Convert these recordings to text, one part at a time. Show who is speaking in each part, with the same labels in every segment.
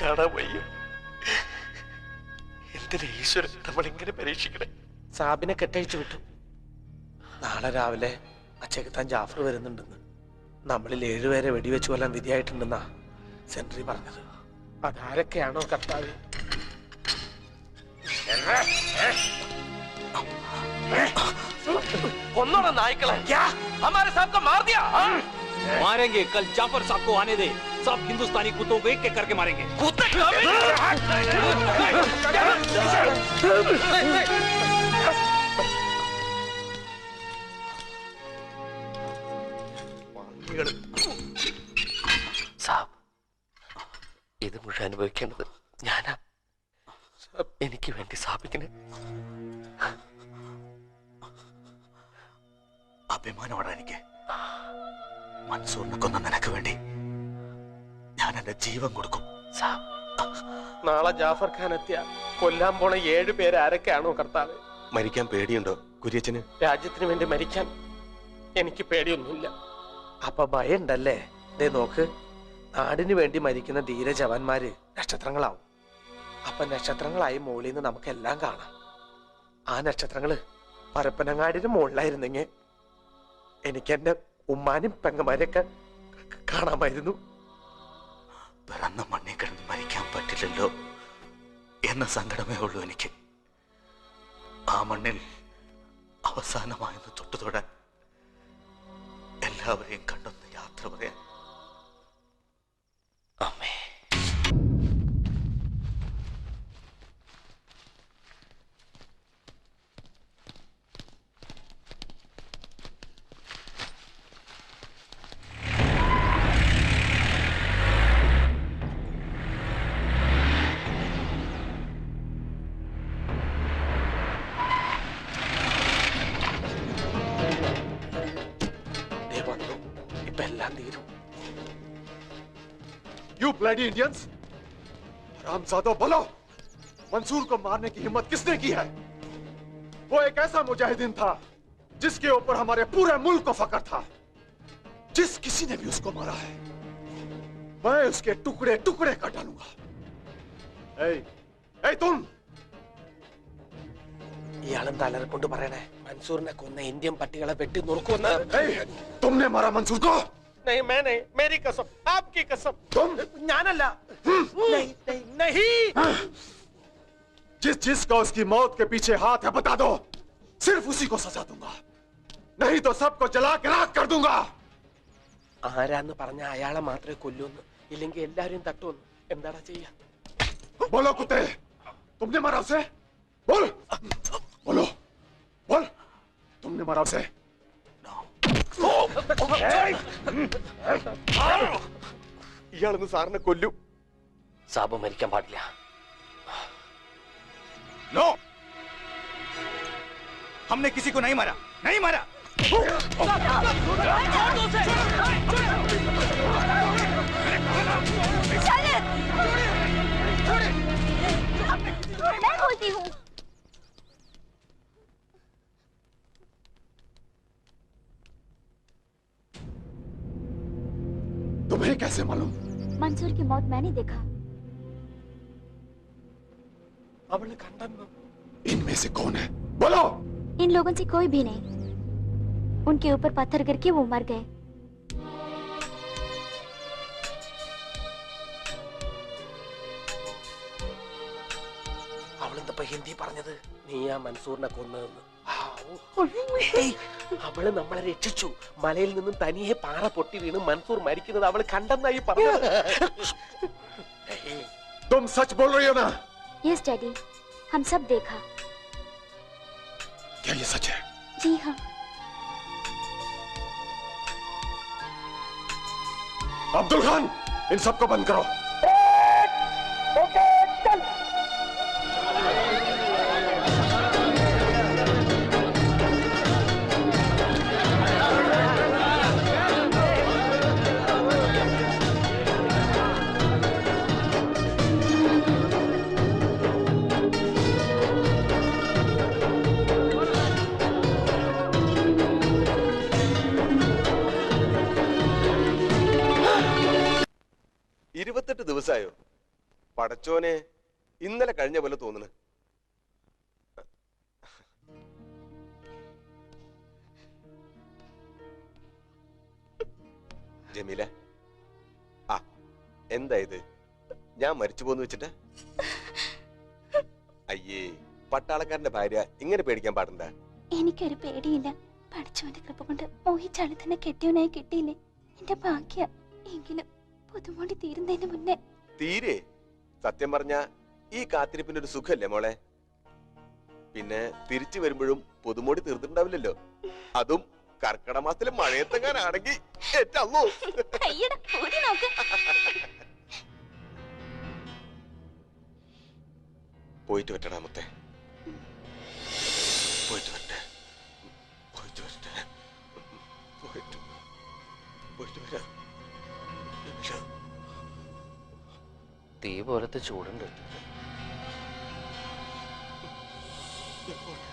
Speaker 1: കാണാൻ വയ്യ. എന്തിനാ ഈശ്വരൻ നമ്മളിങ്ങനെ പരീക്ഷിക്കണേ?
Speaker 2: സാബിനെ കെട്ടഴിച്ചു വിട്ടു. നാളെ രാവിലെ അച്ചേക്കത്താൻ ജാഫർ വരുന്നുണ്ടെന്ന്. നമ്മളിൽ 7 പേരെ വെടിവെച്ച് കൊല്ലാൻ വിധിയായിട്ടുണ്ടെന്നാ സെൻട്രി പറഞ്ഞത്. അതാരൊക്കെയാണോ കർത്താവ്?
Speaker 1: കൊന്നോടാ നായ്ക്കളെ. हमारे साहब को मार दिया.
Speaker 3: मारेंगे. कल जाफर साहब को आने दे. सब हिंदुस्तानी कुत्तों को एक-एक करके मारेंगे.
Speaker 1: कुत्ते സാബ്, ഇത് മുഴുവൻ അനുഭവിക്കേണ്ടത് ഞാനാ. എനിക്ക് വേണ്ടി സാബിക്കിന്
Speaker 4: അഭിമാനമാണ്. എനിക്ക് മൻസൂറിനെ കൊന്ന നിനക്ക് വേണ്ടി ഞാൻ എന്റെ ജീവൻ കൊടുക്കും.
Speaker 2: നാളെ ജാഫർ ഖാൻ എത്തിയ കൊല്ലാൻ പോണ 7 പേര് ആരൊക്കെയാണോ കർത്താവ്?
Speaker 1: മരിക്കാൻ പേടിയുണ്ടോ കുര്യച്ചന്?
Speaker 2: രാജ്യത്തിന് വേണ്ടി മരിക്കാൻ എനിക്ക് പേടിയൊന്നുമില്ല. അപ്പൊ ഭയണ്ടല്ലേ? ദേ നോക്ക്, നാടിന് വേണ്ടി മരിക്കുന്ന ധീര ജവാന്മാര് നക്ഷത്രങ്ങളാവും. അപ്പൊ നക്ഷത്രങ്ങളായി മുകളിൽ നിന്ന് നമുക്കെല്ലാം കാണാം. ആ നക്ഷത്രങ്ങള് പരപ്പനങ്ങാടിന് മുകളിലായിരുന്നെങ്കിൽ എനിക്ക് എന്റെ ഉമ്മാനും പെങ്ങന്മാരെയൊക്കെ കാണാമായിരുന്നു.
Speaker 4: പിറന്ന മണ്ണിൽ കിടന്ന് മരിക്കാൻ പറ്റില്ലല്ലോ എന്ന സങ്കടമേ ഉള്ളൂ എനിക്ക്. ആ മണ്ണിൽ അവസാനമായെന്ന് തൊട്ടുതൊടാൻ, എല്ലാവരെയും കണ്ടൊന്ന് യാത്ര പറയാൻ.
Speaker 1: അമ്മേ,
Speaker 5: You bloody Indians! हरामजादों, बोलो, मंसूर को मारने की हिम्मत किसने की है? वो एक ऐसा मुजाहिदीन था जिसके ऊपर हमारे पूरे मुल्क को फख्र था. जिस किसी ने भी उसको मारा है, मैं उसके टुकड़े टुकड़े कर डालूंगा. ए तुम!
Speaker 2: ഇയാളും തലർക്കൊണ്ട് പറയണേ മൻസൂറിനെ കൊന്ന ഇന്ത്യൻ പട്ടികളെ വെട്ടി നുറുക്കുമെന്ന്.
Speaker 5: तुमने मारा मंसूर को?
Speaker 2: नहीं, मैं नहीं, मेरी कसम, आपकी कसम.
Speaker 5: तुम?
Speaker 2: ഞാനല്ല. नहीं, नहीं, नहीं.
Speaker 5: जिसका उसकी मौत के पीछे हाथ है बता दो, सिर्फ उसी को सजा दूंगा, नहीं तो सबको जला के राख कर दूंगा.
Speaker 2: ആരാന്ന് പറഞ്ഞ അയാളെ മാത്രമേ കൊല്ലൂന്ന്, ഇല്ലെങ്കിൽ എല്ലാരും തട്ടുമെന്ന്. എന്താടാ ചെയ്യാ?
Speaker 5: बोलो कुत्ते, तुमने मारा उसे? बोल, बोलो, बोल, तुमने मारा उसे?
Speaker 1: ഇയാളൊന്ന് സാറിനെ കൊല്ലു. സാബ് മരിക്കാൻ പാടില്ല.
Speaker 4: नो, हमने किसी को नहीं मारा, नहीं मारा.
Speaker 6: मैं बोलती हूँ.
Speaker 5: तुम्हें कैसे मालूम?
Speaker 6: मंसूर की मौत मैंने देखा.
Speaker 2: അവള് കണ്ടെന്ന്.
Speaker 5: इनमें से कौन है? बोलो.
Speaker 6: इन लोगों से कोई भी नहीं. उनके ऊपर पत्थर गिरके वो मर गए.
Speaker 2: അവളെന്തപ്പ ഹിന്ദി പറഞ്ഞത്? നീയാ മൻസൂറിനെ കൊന്നതെന്ന്. അവള് നമ്മളെ രക്ഷിച്ചു. മലയിൽ നിന്നും തനിയെ പാറ പൊട്ടി വീണ് മൻസൂർ മരിക്കുന്നത് അവള് കണ്ടെന്നായി പറഞ്ഞത്.
Speaker 5: तुम सच बोल रही हो ना?
Speaker 6: यस डैडी, हम सब देखा.
Speaker 5: क्या ये सच है?
Speaker 6: जी हाँ.
Speaker 5: अब्दुल खान, इन सबको बंद करो.
Speaker 1: ദിവസമായോ? പടച്ചോനെ, ഇന്നലെ കഴിഞ്ഞ പോലെ തോന്നുന്നു. ജമീല, ആ എന്താ ഇത്? ഞാൻ മരിച്ചു പോന്ന് വെച്ചിട്ട്? അയ്യേ, പട്ടാളക്കാരന്റെ ഭാര്യ ഇങ്ങനെ പേടിക്കാൻ പാടണ്ട.
Speaker 6: എനിക്കൊരു പേടിയില്ല. പഠിച്ചവന്റെ കൃപ കൊണ്ട് മോഹിച്ചാളി തന്നെ കെട്ടിയവനായി കിട്ടിയില്ലേ, എന്റെ ഭാഗ്യ. എങ്കിലും പുതുമോടി തീരുന്നതിന് മുന്നേ.
Speaker 1: തീരെ സത്യം പറഞ്ഞ ഈ കാത്തിരിപ്പിന്റെ ഒരു സുഖല്ലേ മോളെ? പിന്നെ തിരിച്ചു വരുമ്പോഴും പുതുമോടി തീർത്തിട്ടുണ്ടാവില്ലല്ലോ. അതും കർക്കിടക മാസത്തിലെ മഴയത്തെങ്ങാനാണെങ്കിൽ ഏറ്റല്ലോ. പോയിട്ട് വരട്ടെടാ മുത്തേ, പോയിട്ട് വരട്ടെ, പോയിട്ട് വരട്ടെ, പോയിട്ട് വരാം.
Speaker 7: തീ പോലത്തെ ചൂടുണ്ട്.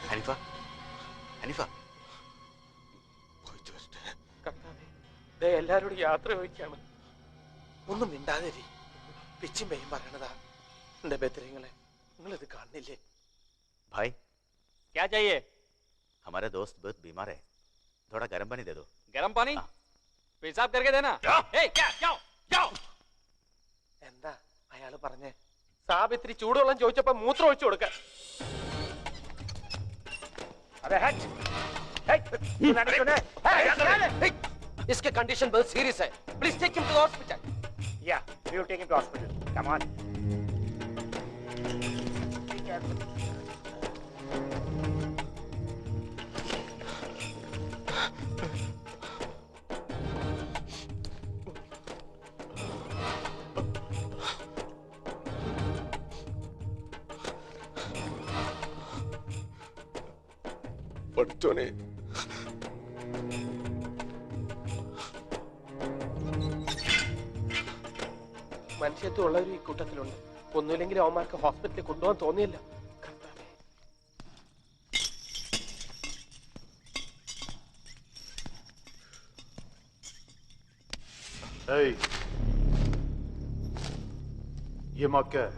Speaker 1: ഹനീഫ, ഹനീഫ, പോയിട്ട് വരട്ടെ.
Speaker 2: കർത്താവേ, എല്ലാരോടും യാത്ര ചോദിക്കാണ്. ഒന്നും മിണ്ടാതിരി. പിച്ചും പെയ്യും പറയണതാ. എന്റെ ബെത്തരങ്ങളെ, നിങ്ങൾ ഇത് കാണുന്നില്ലേ?
Speaker 4: भाई
Speaker 3: क्या चाहिए?
Speaker 4: हमारा दोस्त बहुत बीमार है, थोड़ा गर्म पानी दे दो.
Speaker 3: गर्म पानी? पेशाब करके देना. क्या जाओ जाओ.
Speaker 2: എന്താ അയാള് പറഞ്ഞേ? സാബ് ഇത്തിരി ചൂടുവെള്ളം ചോദിച്ചപ്പോ മൂത്രം ഒഴിച്ചു കൊടുക്ക.
Speaker 7: इसके कंडीशन बहुत सीरियस है. Please take him to hospital.
Speaker 2: Yeah, we will take him to hospital. Come on. Be careful.
Speaker 1: പഠിച്ചോനെ,
Speaker 2: മനുഷ്യത്വമുള്ളവരും ഈ കൂട്ടത്തിലുണ്ട്. ഒന്നുമില്ലെങ്കിലും അവന്മാർക്ക് ഹോസ്പിറ്റലിൽ കൊണ്ടുപോകാൻ തോന്നിയില്ല.
Speaker 5: Hey, ये मार्क क्या है?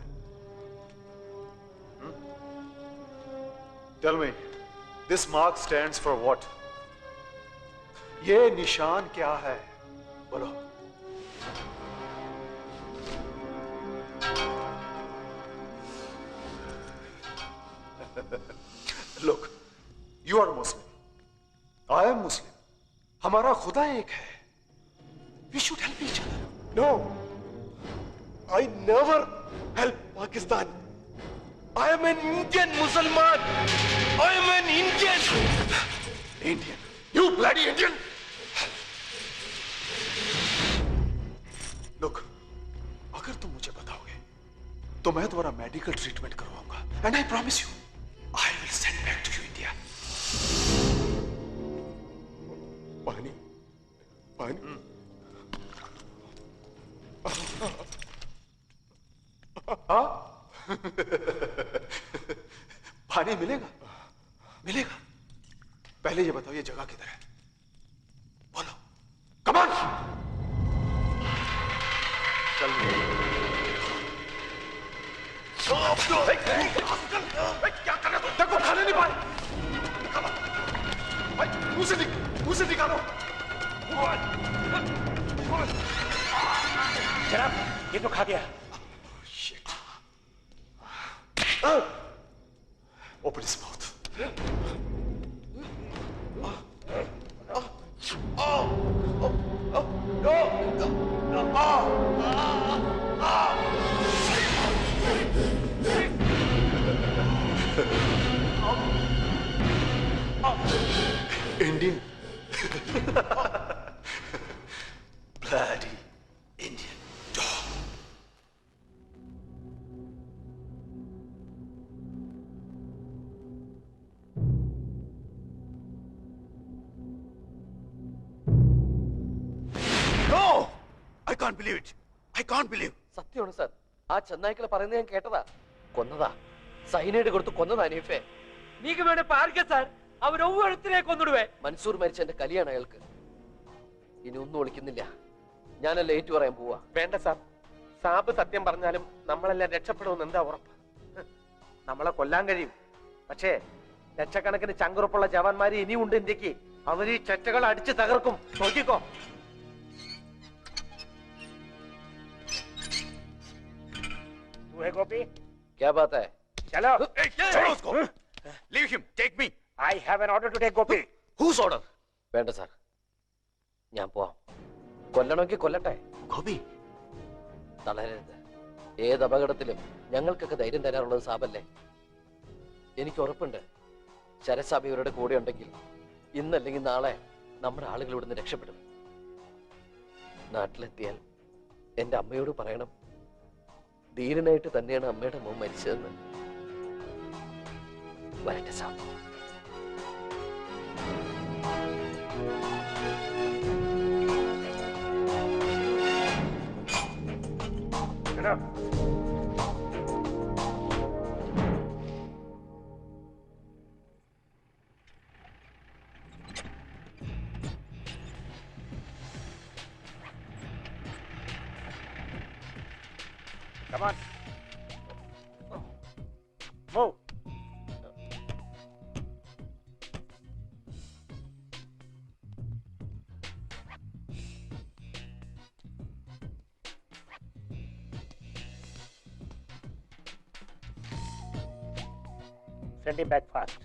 Speaker 5: Tell me, this mark stands for what? ये निशान क्या है? बोलो. Look, you are Muslim. I am Muslim. हमारा खुदा एक है. We should help each other.
Speaker 1: no, I never help Pakistan. I am an Indian Musliman. I am an Indian.
Speaker 5: Indian. You bloody Indian. Look, अगर तुम मुझे बताओगे तो मैं तुम्हारा मेडिकल ट्रीटमेंट करवाऊंगा. And I promise you, I will send back to you India.
Speaker 1: पानी, पानी.
Speaker 5: पानी मिलेगा, मिलेगा. पहले ये बताओ, ये जगह किधर है? बोलो. Come on. चल. क्या कर रहे हो? देखो, खाने नहीं पाए. निकालो. भाई, मुंह से निकालो.
Speaker 2: जनाब, ये तो खा गया.
Speaker 5: Open his mouth. Indian. Bloody Indian dog.
Speaker 4: No! I can't believe it. I can't believe.
Speaker 7: സത്യമാണ് സാർ. ആ ചെന്നായ്ക്കളെ പറയുന്നത് ഞാൻ കേട്ടതാ. കൊന്നതാ, സൈനൈഡ് കൊടുത്ത് കൊന്നതാ അനീഫെ.
Speaker 3: നീക്ക് വേണേ പാർക്ക സാർ, അവർ ഒവ്വൊരുത്തിനെ കൊന്നിടുവേ.
Speaker 7: മൻസൂർ മരിച്ച എന്റെ കലിയാണ് അയാൾക്ക്. ഇനി ഒന്നും ഒളിക്കുന്നില്ല. ഞാനല്ല ഏറ്റു പറയാൻ പോവാ.
Speaker 2: വേണ്ട സാർ, സാബ് സത്യം പറഞ്ഞാലും നമ്മളെല്ലാം രക്ഷപ്പെടുമെന്ന് എന്താ ഉറപ്പ്? നമ്മളെ കൊല്ലാൻ കഴിയും, പക്ഷേ ലക്ഷക്കണക്കിന് ചങ്കുറപ്പുള്ള ജവാന്മാര് ഇനിയുണ്ട് ഇന്ത്യക്ക്. അവർ ഈ ചെറ്റകൾ അടിച്ച് തകർക്കും, നോക്കിക്കോ. ഗോപി,
Speaker 7: क्या बात है?
Speaker 2: चलो.
Speaker 4: छोड़ो उसको. Leave him. Take me.
Speaker 2: I have an order to take Gopi.
Speaker 4: Whose order?
Speaker 7: വേണ്ട സാർ, ഞാൻ പോവാം. കൊല്ലണമെങ്കിൽ കൊല്ലട്ടെ.
Speaker 4: ഗോപി,
Speaker 7: തളരരുത്. ഏത് അപകടത്തിലും ഞങ്ങൾക്കൊക്കെ ധൈര്യം തരാറുള്ളത് സാബല്ലേ. എനിക്ക് ഉറപ്പുണ്ട്, ശരത് സാബ് ഇവരുടെ കൂടെ ഉണ്ടെങ്കിൽ ഇന്നല്ലെങ്കിൽ നാളെ നമ്മുടെ ആളുകൾ ഇവിടുന്ന് രക്ഷപ്പെടും. നാട്ടിലെത്തിയാൽ എന്റെ അമ്മയോട് പറയണം, ധീരനായിട്ട് തന്നെയാണ് അമ്മയുടെ മോൻ മരിച്ചതെന്ന്. വരട്ടെ സാബ്.
Speaker 2: Come on. Move. Send him back fast.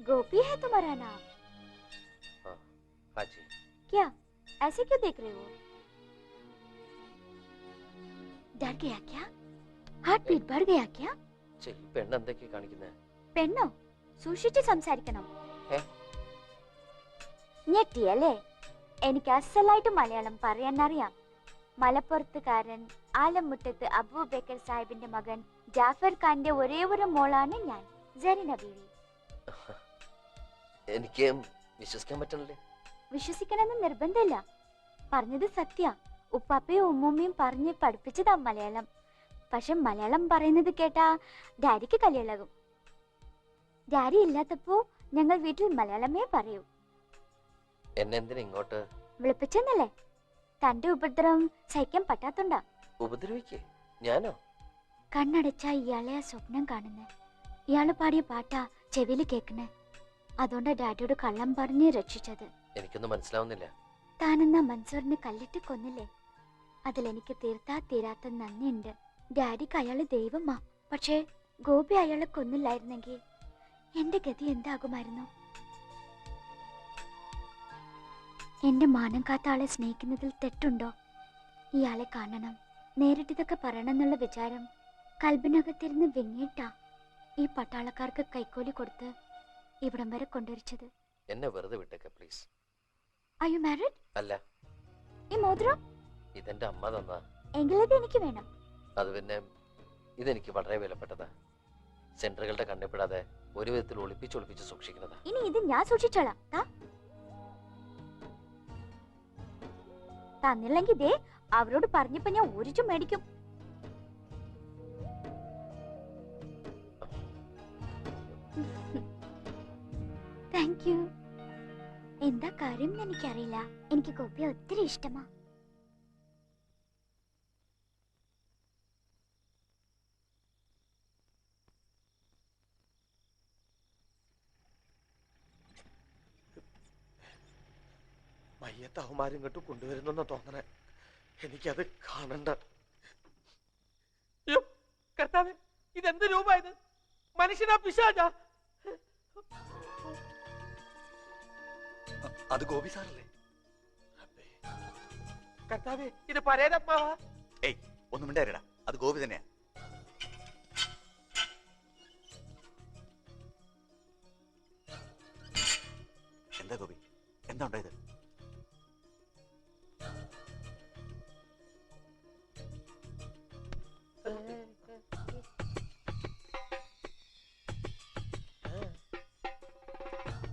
Speaker 6: गोपी है तुम्हारा नाम?
Speaker 7: हाँ, हाँ जी.
Speaker 6: क्या ऐसे क्यों देख रहे हो? डर गया क्या? हार्ट बीट बढ़ गया क्या?
Speaker 7: ശരി, പെണ്ണെന്തൊക്കെ കാണിക്കുന്നത്?
Speaker 6: പെണ്ണോ? സൂക്ഷിച്ച് സംസാരിക്കണം.
Speaker 7: ഏ?
Speaker 6: ഞെട്ടിയല്ലേ? എനിക്ക് അസലായിട്ട് മലയാളം പറയാൻ അറിയാം. മലപ്പുറത്തുകാരൻ ആലമുട്ടത്ത് അബൂബക്കർ സാഹിബിന്റെ മകൻ ജാഫർ ഖാന്റെ ഒരേ ഒരു മോളാണ് ഞാൻ, സരീന ബീവി.
Speaker 7: എനിക്ക് വിശ്വസിക്കാൻ പറ്റണല്ലേ?
Speaker 6: വിശ്വസിക്കണമെന്ന് നിർബന്ധമില്ല. പറഞ്ഞത് സത്യ. ഉപ്പാപ്പയും ഉമ്മൂമ്മയും പറഞ്ഞ് പഠിപ്പിച്ചതാ മലയാളം. പക്ഷെ മലയാളം പറയുന്നത് കേട്ടാ ഡാഡിക്ക് കലിയിളകും. ഡാഡി ഇല്ലാത്തപ്പോ ഞങ്ങൾ വീട്ടിൽ മലയാളമേ പറയൂ.
Speaker 7: എന്നെ എന്തിനാ ഇങ്ങോട്ട്
Speaker 6: വിളിപ്പിച്ചെന്നല്ലേ? തന്റെ ഉപദ്രവം സഹിക്കാൻ പറ്റാത്തോണ്ടാ.
Speaker 7: ഉപദ്രവിക്കേ? ഞാനോ?
Speaker 6: കണ്ണടച്ച ഇയാളെ ആ സ്വപ്നം കാണുന്നേ. ഇയാള് പാടിയ പാട്ടാ ചെവിയിൽ കേൾക്കണേ. അതുകൊണ്ടാ ഡാഡിയോട് കള്ളം പറഞ്ഞ് രക്ഷിച്ചത്.
Speaker 7: എനിക്കൊന്നും മനസ്സിലാവുന്നില്ല.
Speaker 6: താനെന്നാ മൻസൂറിനെ കല്ലിട്ട് കൊന്നില്ലേ? അതിലെനിക്ക് തീർത്താ തീരാത്ത നന്ദിയുണ്ട്. ഡാഡിക്ക് അയാള് ദൈവമാ. പക്ഷേ ഗോപി അയാളെ കൊന്നില്ലായിരുന്നെങ്കിൽ എന്റെ ഗതി എന്താകുമായിരുന്നു? എന്റെ മാനം കാത്ത ആളെ സ്നേഹിക്കുന്നതിൽ തെറ്റുണ്ടോ? ഇയാളെ കാണണം, നേരിട്ടിതൊക്കെ പറയണമെന്നുള്ള വിചാരം കൽബിനകത്തിരുന്ന് വിങ്ങിയിട്ടാ ഈ പട്ടാളക്കാർക്ക് കൈക്കൂലി കൊടുത്ത് ഇവിടം വരെ കൊണ്ടുവരിച്ചത്.
Speaker 7: എന്നെ വെറുതെ വിട്ടേക്ക പ്ലീസ്.
Speaker 6: Are you married?
Speaker 7: അല്ല,
Speaker 6: ഈ മോതിരം
Speaker 7: ഇതെന്റെ അമ്മ തന്നാ.
Speaker 6: എങ്കിലത് എനിക്ക് വേണം.
Speaker 7: അത് പിന്നെ ഇതെനിക്ക് വളരെ വിലപ്പെട്ടതാ. സെന്ററുകളുടെ കണ്ണിപ്പെടാതെ ഒരു വിധത്തിൽ ഒളിപ്പിച്ച് സൂക്ഷിക്കുന്നതാ.
Speaker 6: ഇനി ഇത് ഞാൻ സൂക്ഷിച്ചോളാം. തന്നില്ലെങ്കിൽ ദേ അവരോട് പറഞ്ഞപ്പോ ഞാൻ ഒരിച്ചു മേടിക്കും. Thank you. എന്താ കാര്യം എനിക്കറിയില്ല. എനിക്ക് ഗോപിയെ ഒത്തിരി ഇഷ്ടമാ.
Speaker 2: മയ്യത്ത് അവന്മാരും ഇങ്ങോട്ട് കൊണ്ടുവരുന്നെന്ന് തോന്നണേ. എനിക്കത് കാണണ്ട. കർത്താവേ, ഇതെന്ത് രൂപായത്? മനുഷ്യനാ പിശാചാ?
Speaker 4: അത് ഗോപി സാറല്ലേ?
Speaker 2: കർത്താവേ, ഇത് പരേതത്മാവാ?
Speaker 4: ഏയ്, ഒന്നും മിണ്ടായിരടാ, അത് ഗോപി തന്നെയാ. എന്താ ഗോപി, എന്താ ഉണ്ടായത്?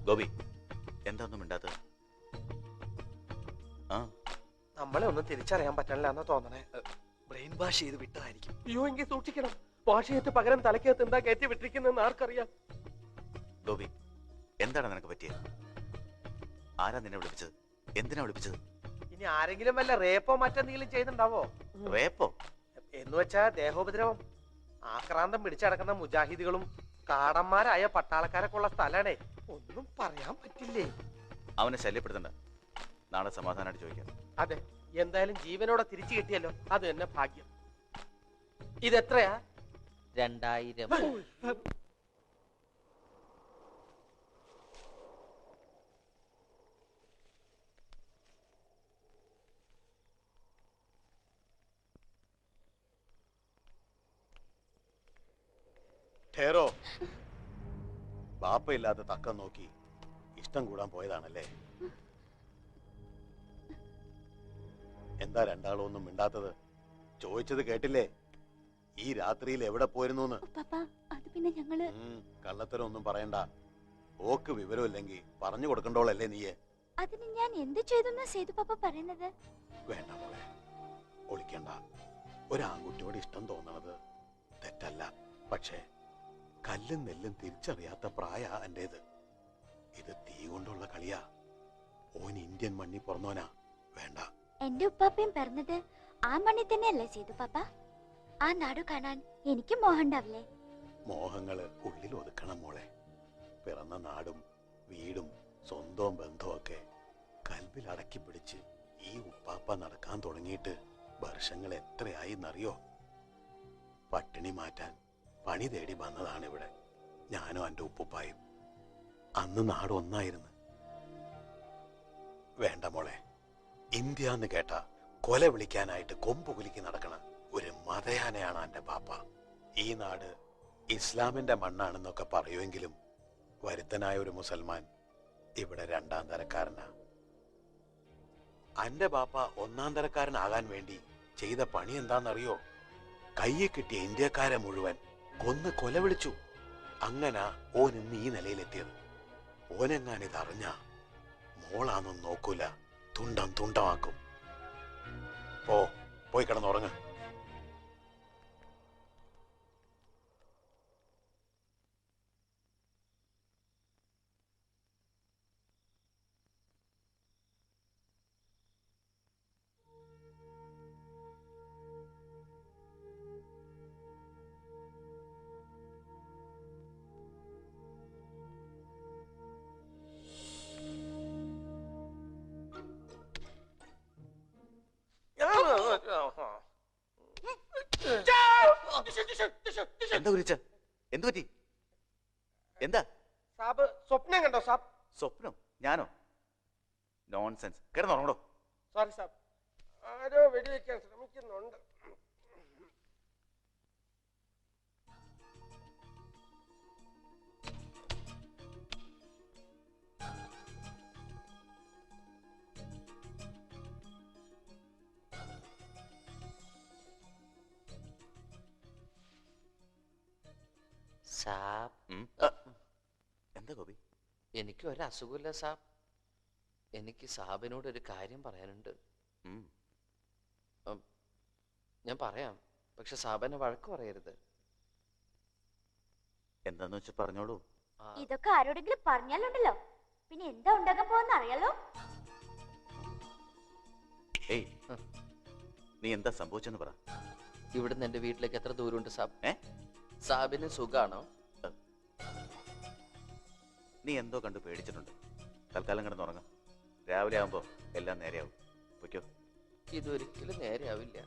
Speaker 4: ഗോപി, എന്താ ഒന്നും മിണ്ടാത്തത്? ആ,
Speaker 2: നമ്മളെ ഒന്നും തിരിച്ചറിയാൻ പറ്റണില്ല എന്നാ തോന്നണേ.
Speaker 4: ബ്രെയിൻ വാഷ് ചെയ്ത് വിട്ടതായിരിക്കും.
Speaker 2: അയ്യോ, എങ്കിൽ സൂക്ഷിക്കണം. വാശിയേറ്റ് പകരം തലക്കകത്ത് എന്താ കയറ്റി വിട്ടിരിക്കുന്നതെന്ന് ആർക്കറിയാം?
Speaker 4: ഗോപി, എന്താണ് നിനക്ക് പറ്റിയത്? ആരാ നിന്നെ വിളിപ്പിച്ചത്? എന്തിനാ വിളിപ്പിച്ചത്?
Speaker 2: ഇനി ആരെങ്കിലും വല്ല റേപ്പോ മറ്റെന്തെങ്കിലും ചെയ്തിട്ടുണ്ടാവോ?
Speaker 4: റേപ്പോ?
Speaker 2: എന്ന് വെച്ചാ ദേഹോപദ്രവം. ആക്രാന്തം പിടിച്ചടക്കുന്ന മുജാഹിദുകളും കാടന്മാരായ പട്ടാളക്കാരൊക്കെ ഉള്ള സ്ഥലാണേ. ഒന്നും പറയാൻ പറ്റില്ലേ.
Speaker 4: അവനെ ശല്യപ്പെടുത്തണ്ട. നാളെ സമാധാനമായിട്ട് ചോദിക്കാം.
Speaker 2: അതെ, എന്തായാലും ജീവനോടെ തിരിച്ചു കിട്ടിയല്ലോ, അത് തന്നെ ഭാഗ്യം. ഇതെത്രയാ?
Speaker 7: 2000.
Speaker 8: ഠേറോ, ബാപ്പയില്ലാത്ത തക്കം നോക്കി ഇഷ്ടം കൂടാൻ പോയതാണല്ലേ? എന്താ രണ്ടാളും ഒന്നും മിണ്ടാത്തത്? ചോദിച്ചത് കേട്ടില്ലേ? ഈ രാത്രിയിൽ എവിടെ പോയിരുന്നു?
Speaker 6: അത് പിന്നെ ഞങ്ങള്
Speaker 8: കള്ളത്തരം ഒന്നും പറയണ്ട. ഓക്ക് വിവരമില്ലെങ്കിൽ പറഞ്ഞു കൊടുക്കണ്ടോളല്ലേ നീയെ?
Speaker 6: അതിന് ഞാൻ എന്ത് ചെയ്തെന്നാ സേതു പാപ്പ പറയുന്നത്?
Speaker 8: വേണ്ട മോളെ, ഒളിക്കണ്ട. ഒരാൺകുട്ടിയോട് ഇഷ്ടം തോന്നണത് തെറ്റല്ല. പക്ഷേ കല്ലും നെല്ലും തിരിച്ചറിയാത്ത പ്രായ എന്റേത്. ഇത് തീ കൊണ്ടുള്ള കളിയാ. ഓൻ ഇന്ത്യൻ മണ്ണി പുറന്നോനാ. വേണ്ട.
Speaker 6: എന്റെ ഉപ്പാപ്പയും പറഞ്ഞത് ആ മണ്ണി തന്നെയല്ലേ സേതു പാപ്പ? ആ നാടു കാണാൻ എനിക്ക് മോഹമുണ്ടാവില്ലേ?
Speaker 8: മോഹങ്ങള് ഉള്ളിൽ ഒതുക്കണം മോളെ. പിറന്ന നാടും വീടും സ്വന്തവും ബന്ധവും ഒക്കെ കൽബിൽ അടക്കി പിടിച്ച് ഈ ഉപ്പാപ്പ നടക്കാൻ തുടങ്ങിയിട്ട് വർഷങ്ങൾ എത്രയായി എന്നറിയോ? പട്ടിണി മാറ്റാൻ പണി തേടി വന്നതാണ് ഇവിടെ ഞാനും എൻ്റെ ഉപ്പുപ്പായും. അന്ന് നാട് ഒന്നായിരുന്നു. വേണ്ട മോളെ, ഇന്ത്യ എന്ന് കേട്ട കൊല വിളിക്കാനായിട്ട് കൊമ്പ് കുലുക്കി നടക്കണ ഒരു മതയാനയാണ് എൻ്റെ പാപ്പ. ഈ നാട് ഇസ്ലാമിന്റെ മണ്ണാണെന്നൊക്കെ പറയുമെങ്കിലും വരുത്തനായ ഒരു മുസൽമാൻ ഇവിടെ രണ്ടാം തരക്കാരനാ. അന്റെ ബാപ്പ ഒന്നാം തരക്കാരനാകാൻ വേണ്ടി ചെയ്ത പണി എന്താണെന്നറിയോ? കയ്യെ കിട്ടിയ ഇന്ത്യക്കാരെ മുഴുവൻ കൊന്ന് കൊല വിളിച്ചു. അങ്ങനെ ഓൻ ഇന്ന് ഈ നിലയിലെത്തിയത്. ഓനെങ്ങാനിതറിഞ്ഞ മോളാന്നൊന്നും നോക്കൂല, തുണ്ടം തുണ്ടമാക്കും. പോയി കിടന്നുറങ്ങ.
Speaker 4: എന്താ കുരിച്ച? എന്തു പറ്റി? എന്താ
Speaker 2: സാബ് സ്വപ്നം കണ്ടോ സാബ്?
Speaker 4: സ്വപ്നം? ഞാനോ? നോൺസെൻസ്. കിടന്നുറങ്ങടോ.
Speaker 2: സോറി സാബ്, ആരോ വെടിവെക്കാൻ ശ്രമിക്കുന്നുണ്ട്.
Speaker 7: സാബ്,
Speaker 4: എന്താ ഗോപി?
Speaker 7: എനിക്ക് ഒരു അസുഖമില്ല സാബ്. എനിക്ക് സാബിനോട് ഒരു കാര്യം പറയാനുണ്ട്. ഞാൻ പറയാം, പക്ഷെ സാബിനെ വഴക്ക് പറയരുത്.
Speaker 4: എന്താന്ന് വെച്ചാ പറഞ്ഞോളൂ.
Speaker 6: ഇതൊക്കെ ആരോടെങ്കിലും പറഞ്ഞാലുണ്ടല്ലോ പിന്നെ എന്താ ഉണ്ടാകാൻ പോകുന്ന അറിയാലോ.
Speaker 4: ഏയ്, നീ എന്താ സംഭവിച്ചെന്ന് പറ.
Speaker 7: ഇവിടുന്ന് എന്റെ വീട്ടിലേക്ക് എത്ര ദൂരമുണ്ട് സാബ്? സാബിന് സുഖാണോ?
Speaker 4: നീ എന്തോ കണ്ടു പേടിച്ചിട്ടുണ്ട്. തൽക്കാലം കിടന്നുറങ്ങാം. രാവിലെ ആവുമ്പോ എല്ലാം നേരെയാവും. പൊയ്ക്കോ.
Speaker 7: ഇതൊരിക്കലും നേരെയാവില്ല.